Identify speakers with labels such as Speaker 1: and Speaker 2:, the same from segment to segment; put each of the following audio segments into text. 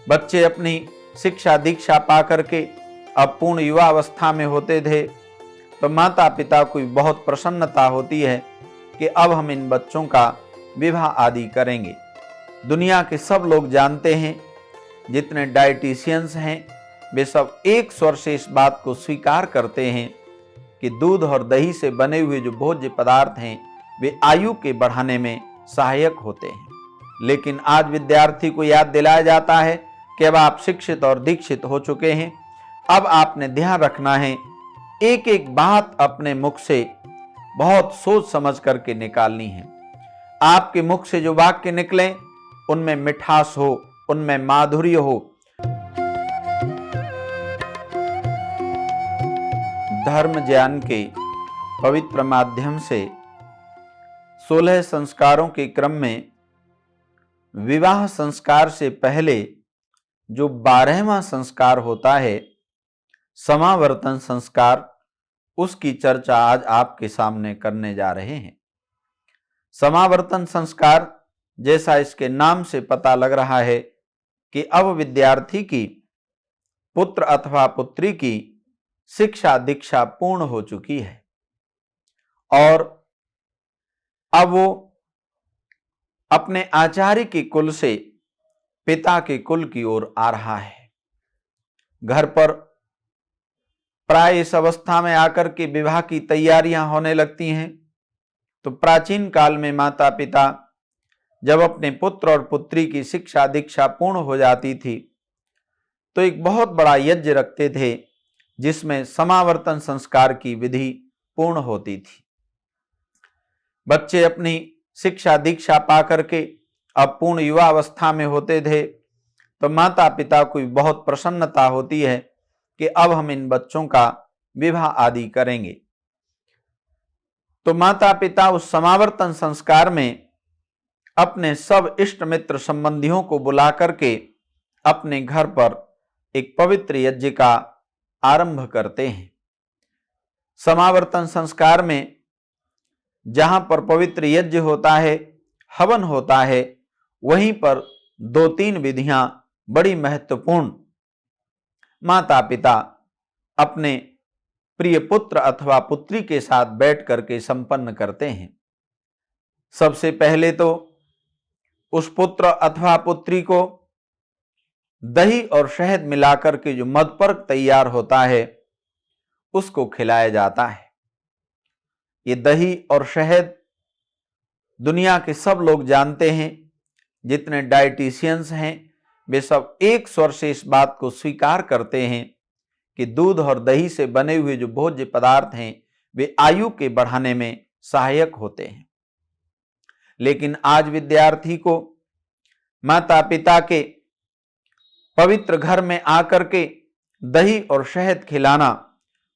Speaker 1: बच्चे अपनी शिक्षा दीक्षा पा करके अब पूर्ण युवा अवस्था में होते थे तो माता पिता को बहुत प्रसन्नता होती है कि अब हम इन बच्चों का विवाह आदि करेंगे। दुनिया के सब लोग जानते हैं, जितने डाइटिशियंस हैं वे सब एक स्वर से इस बात को स्वीकार करते हैं कि दूध और दही से बने हुए जो भोज्य पदार्थ हैं वे आयु के बढ़ाने में सहायक होते हैं। लेकिन आज विद्यार्थी को याद दिलाया जाता है कि अब आप शिक्षित और दीक्षित हो चुके हैं, अब आपने ध्यान रखना है, एक एक बात अपने मुख से बहुत सोच समझ करके निकालनी है। आपके मुख से जो वाक्य निकले उनमें मिठास हो, उनमें माधुर्य हो। धर्म ज्ञान के पवित्र माध्यम से 16 संस्कारों के क्रम में विवाह संस्कार से पहले जो 12वां संस्कार होता है, समावर्तन संस्कार, उसकी चर्चा आज आपके सामने करने जा रहे हैं। समावर्तन संस्कार, जैसा इसके नाम से पता लग रहा है कि अब विद्यार्थी की, पुत्र अथवा पुत्री की शिक्षा दीक्षा पूर्ण हो चुकी है और अब वो अपने आचार्य के कुल से पिता के कुल की ओर आ रहा है। घर पर प्राय इस अवस्था में आकर के विवाह की तैयारियां होने लगती हैं। तो प्राचीन काल में माता पिता जब अपने पुत्र और पुत्री की शिक्षा दीक्षा पूर्ण हो जाती थी तो एक बहुत बड़ा यज्ञ रखते थे जिसमें समावर्तन संस्कार की विधि पूर्ण होती थी। बच्चे अपनी शिक्षा दीक्षा पा करके अब पूर्ण युवा अवस्था में होते थे तो माता पिता को बहुत प्रसन्नता होती है कि अब हम इन बच्चों का विवाह आदि करेंगे। तो माता पिता उस समावर्तन संस्कार में अपने सब इष्ट मित्र संबंधियों को बुला करके अपने घर पर एक पवित्र यज्ञ का आरंभ करते हैं। समावर्तन संस्कार में जहां पर पवित्र यज्ञ होता है, हवन होता है, वहीं पर 2-3 विधियां बड़ी महत्वपूर्ण माता पिता अपने प्रिय पुत्र अथवा पुत्री के साथ बैठ करके संपन्न करते हैं। सबसे पहले तो उस पुत्र अथवा पुत्री को दही और शहद मिलाकर के जो मधुपर्क तैयार होता है उसको खिलाया जाता है। ये दही और शहद दुनिया के सब लोग जानते हैं, जितने डाइटिशियंस हैं वे सब एक स्वर से इस बात को स्वीकार करते हैं कि दूध और दही से बने हुए जो भोज्य पदार्थ हैं वे आयु के बढ़ाने में सहायक होते हैं। लेकिन आज विद्यार्थी को माता पिता के पवित्र घर में आकर के दही और शहद खिलाना,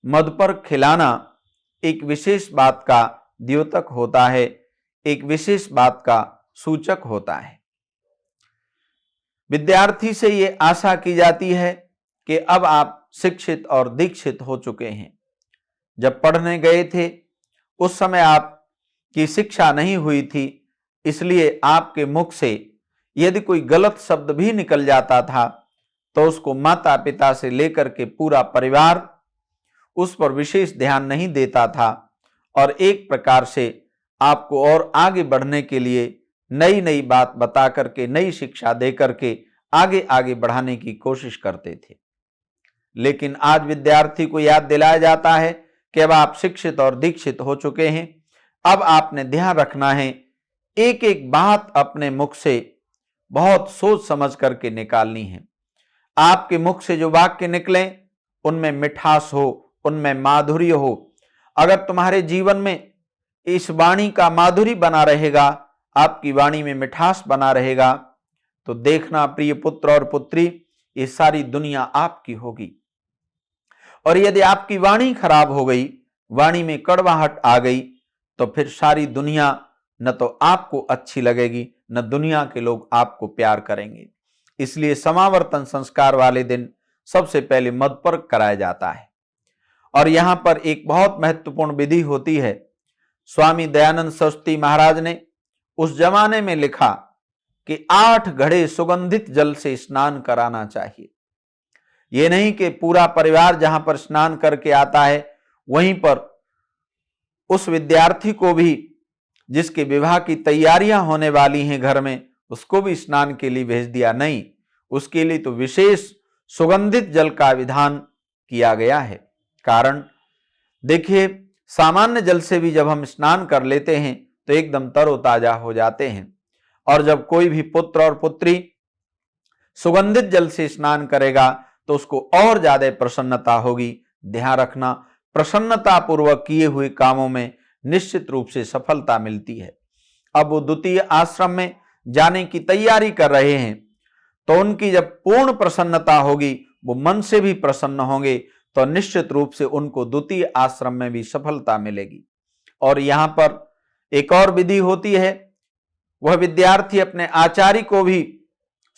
Speaker 1: मधुपर्क खिलाना एक विशेष बात का द्योतक होता है, एक विशेष बात का सूचक होता है। विद्यार्थी से ये आशा की जाती है कि अब आप शिक्षित और दीक्षित हो चुके हैं। जब पढ़ने गए थे उस समय आपकी शिक्षा नहीं हुई थी, इसलिए आपके मुख से यदि कोई गलत शब्द भी निकल जाता था तो उसको माता पिता से लेकर के पूरा परिवार उस पर विशेष ध्यान नहीं देता था और एक प्रकार से आपको और आगे बढ़ने के लिए नई नई बात बता करके, नई शिक्षा दे करके आगे आगे बढ़ाने की कोशिश करते थे। लेकिन आज विद्यार्थी को याद दिलाया जाता है कि अब आप शिक्षित और दीक्षित हो चुके हैं। अब आपने ध्यान रखना है, एक एक बात अपने मुख से बहुत सोच समझ करके निकालनी है। आपके मुख से जो वाक्य निकले उनमें मिठास हो, उनमें माधुर्य हो। अगर तुम्हारे जीवन में इस वाणी का माधुर्य बना रहेगा, आपकी वाणी में मिठास बना रहेगा, तो देखना प्रिय पुत्र और पुत्री, ये सारी दुनिया आपकी होगी। और यदि आपकी वाणी खराब हो गई, वाणी में कड़वाहट आ गई, तो फिर सारी दुनिया न तो आपको अच्छी लगेगी, न दुनिया के लोग आपको प्यार करेंगे। इसलिए समावर्तन संस्कार वाले दिन सबसे पहले मधुपर्क कराया जाता है। और यहां पर एक बहुत महत्वपूर्ण विधि होती है। स्वामी दयानंद सरस्वती महाराज ने उस जमाने में लिखा कि 8 घड़े सुगंधित जल से स्नान कराना चाहिए। ये नहीं कि पूरा परिवार जहां पर स्नान करके आता है वहीं पर उस विद्यार्थी को भी, जिसके विवाह की तैयारियां होने वाली हैं घर में, उसको भी स्नान के लिए भेज दिया। नहीं, उसके लिए तो विशेष सुगंधित जल का विधान किया गया है। कारण देखिए, सामान्य जल से भी जब हम स्नान कर लेते हैं तो एकदम तरोताजा हो जाते हैं, और जब कोई भी पुत्र और पुत्री सुगंधित जल से स्नान करेगा तो उसको और ज्यादा प्रसन्नता होगी। ध्यान रखना, प्रसन्नता पूर्वक किए हुए कामों में निश्चित रूप से सफलता मिलती है। अब वो द्वितीय आश्रम में जाने की तैयारी कर रहे हैं, तो उनकी जब पूर्ण प्रसन्नता होगी, वो मन से भी प्रसन्न होंगे, तो निश्चित रूप से उनको द्वितीय आश्रम में भी सफलता मिलेगी। और यहां पर एक और विधि होती है, वह विद्यार्थी अपने आचार्य को भी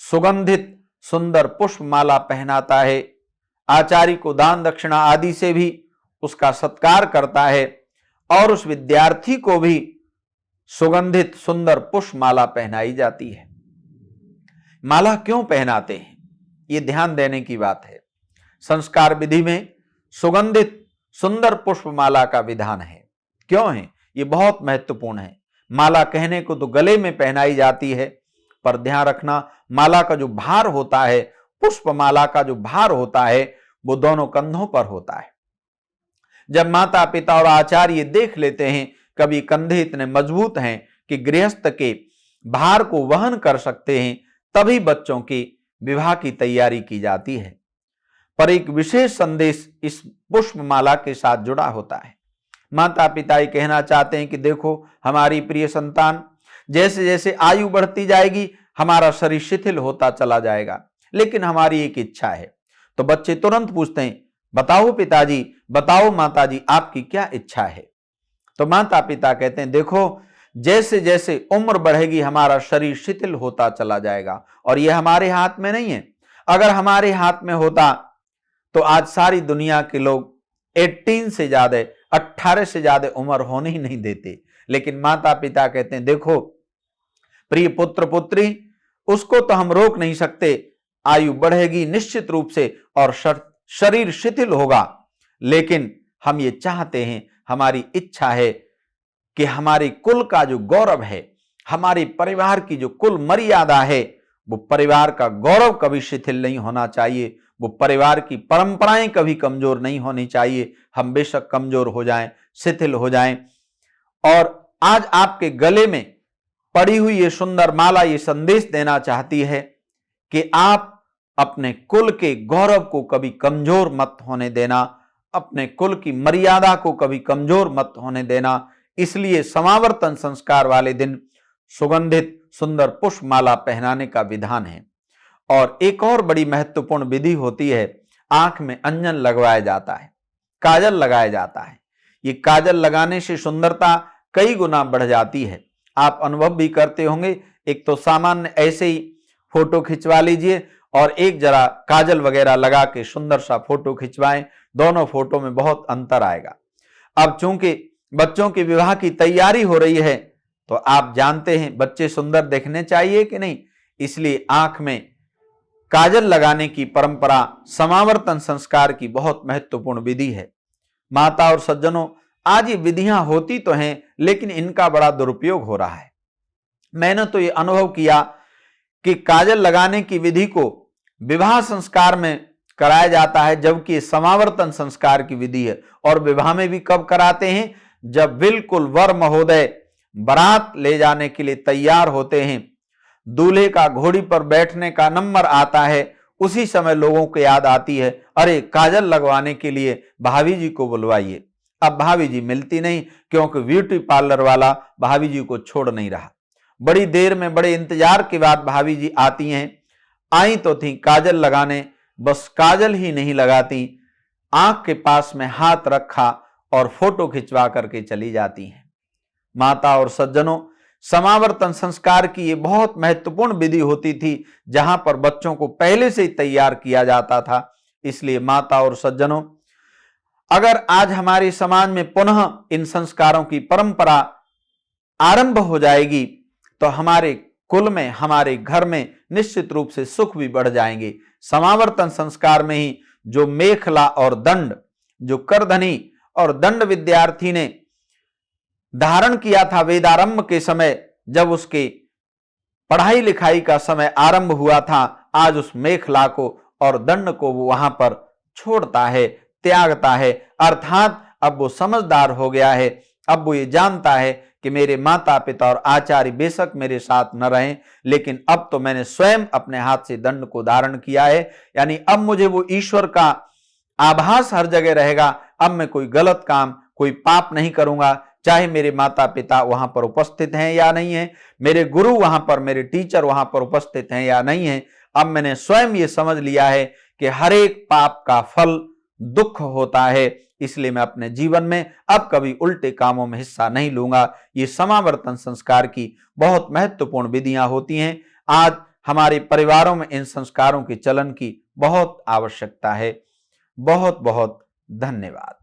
Speaker 1: सुगंधित सुंदर पुष्पमाला पहनाता है, आचार्य को दान दक्षिणा आदि से भी उसका सत्कार करता है, और उस विद्यार्थी को भी सुगंधित सुंदर पुष्पमाला पहनाई जाती है। माला क्यों पहनाते हैं, ये ध्यान देने की बात है। संस्कार विधि में सुगंधित सुंदर पुष्पमाला का विधान है। क्यों है ये बहुत महत्वपूर्ण है। माला कहने को तो गले में पहनाई जाती है, पर ध्यान रखना, माला का जो भार होता है, पुष्पमाला का जो भार होता है, वो दोनों कंधों पर होता है। जब माता पिता और आचार्य देख लेते हैं कभी कंधे इतने मजबूत हैं कि गृहस्थ के भार को वहन कर सकते हैं, तभी बच्चों की विवाह की तैयारी की जाती है। पर एक विशेष संदेश इस पुष्पमाला के साथ जुड़ा होता है। माता पिता ये कहना चाहते हैं कि देखो हमारी प्रिय संतान, जैसे जैसे आयु बढ़ती जाएगी हमारा शरीर शिथिल होता चला जाएगा, लेकिन हमारी एक इच्छा है। तो बच्चे तुरंत पूछते हैं, बताओ पिताजी, बताओ माताजी, आपकी क्या इच्छा है। तो माता पिता कहते हैं, देखो जैसे जैसे उम्र बढ़ेगी हमारा शरीर शिथिल होता चला जाएगा, और यह हमारे हाथ में नहीं है। अगर हमारे हाथ में होता तो आज सारी दुनिया के लोग 18 से ज्यादा, 18 से ज्यादा उम्र होने ही नहीं देते। लेकिन माता पिता कहते हैं, देखो प्रिय पुत्र पुत्री, उसको तो हम रोक नहीं सकते, आयु बढ़ेगी निश्चित रूप से और शरीर शिथिल होगा, लेकिन हम ये चाहते हैं, हमारी इच्छा है कि हमारे कुल का जो गौरव है, हमारे परिवार की जो कुल मर्यादा है, वो परिवार का गौरव कभी शिथिल नहीं होना चाहिए, वो परिवार की परंपराएं कभी कमजोर नहीं होनी चाहिए। हम बेशक कमजोर हो जाएं, शिथिल हो जाएं। और आज आपके गले में पड़ी हुई ये सुंदर माला ये संदेश देना चाहती है कि आप अपने कुल के गौरव को कभी कमजोर मत होने देना, अपने कुल की मर्यादा को कभी कमजोर मत होने देना। इसलिए समावर्तन संस्कार वाले दिन सुगंधित सुंदर पुष्पमाला पहनाने का विधान है। और एक और बड़ी महत्वपूर्ण विधि होती है, आंख में अंजन लगवाया जाता है, काजल लगाया जाता है। ये काजल लगाने से सुंदरता कई गुना बढ़ जाती है। आप अनुभव भी करते होंगे, एक तो सामान्य ऐसे ही फोटो खिंचवा लीजिए और एक जरा काजल वगैरह लगा के सुंदर सा फोटो खिंचवाएं, दोनों फोटो में बहुत अंतर आएगा। अब चूंकि बच्चों की विवाह की तैयारी हो रही है, तो आप जानते हैं बच्चे सुंदर दिखने चाहिए कि नहीं, इसलिए आंख में काजल लगाने की परंपरा समावर्तन संस्कार की बहुत महत्वपूर्ण विधि है। माता और सज्जनों, आज ये विधियां होती तो हैं, लेकिन इनका बड़ा दुरुपयोग हो रहा है। मैंने तो ये अनुभव किया कि काजल लगाने की विधि को विवाह संस्कार में कराया जाता है, जबकि समावर्तन संस्कार की विधि है। और विवाह में भी कब कराते हैं, जब बिल्कुल वर महोदय बारात ले जाने के लिए तैयार होते हैं, दूल्हे का घोड़ी पर बैठने का नंबर आता है, उसी समय लोगों को याद आती है, अरे काजल लगवाने के लिए भाभी जी को बुलवाइए। अब भाभी जी मिलती नहीं, क्योंकि ब्यूटी पार्लर वाला भाभी जी को छोड़ नहीं रहा। बड़ी देर में बड़े इंतजार के बाद भाभी जी आती हैं। आई तो थी काजल लगाने, बस काजल ही नहीं लगाती, आंख के पास में हाथ रखा और फोटो खिंचवा करके चली जाती हैं। माता और सज्जनों, समावर्तन संस्कार की ये बहुत महत्वपूर्ण विधि होती थी, जहां पर बच्चों को पहले से ही तैयार किया जाता था। इसलिए माता और सज्जनों, अगर आज हमारे समाज में पुनः इन संस्कारों की परंपरा आरंभ हो जाएगी, तो हमारे कुल में, हमारे घर में निश्चित रूप से सुख भी बढ़ जाएंगे। समावर्तन संस्कार में ही जो मेखला और दंड, जो करधनी और दंड विद्यार्थी ने धारण किया था वेदारंभ के समय, जब उसके पढ़ाई लिखाई का समय आरंभ हुआ था, आज उस मेखला को और दंड को वो वहां पर छोड़ता है, त्यागता है। अर्थात अब वो समझदार हो गया है। अब वो ये जानता है कि मेरे माता पिता और आचार्य बेशक मेरे साथ न रहें, लेकिन अब तो मैंने स्वयं अपने हाथ से दंड को धारण किया है। यानी अब मुझे वो ईश्वर का आभास हर जगह रहेगा। अब मैं कोई गलत काम, कोई पाप नहीं करूंगा, चाहे मेरे माता पिता वहां पर उपस्थित हैं या नहीं है, मेरे गुरु वहां पर, मेरे टीचर वहां पर उपस्थित हैं या नहीं है। अब मैंने स्वयं ये समझ लिया है कि हर एक पाप का फल दुख होता है, इसलिए मैं अपने जीवन में अब कभी उल्टे कामों में हिस्सा नहीं लूंगा। ये समावर्तन संस्कार की बहुत महत्वपूर्ण विधियां होती हैं। आज हमारे परिवारों में इन संस्कारों के चलन की बहुत आवश्यकता है। बहुत बहुत धन्यवाद।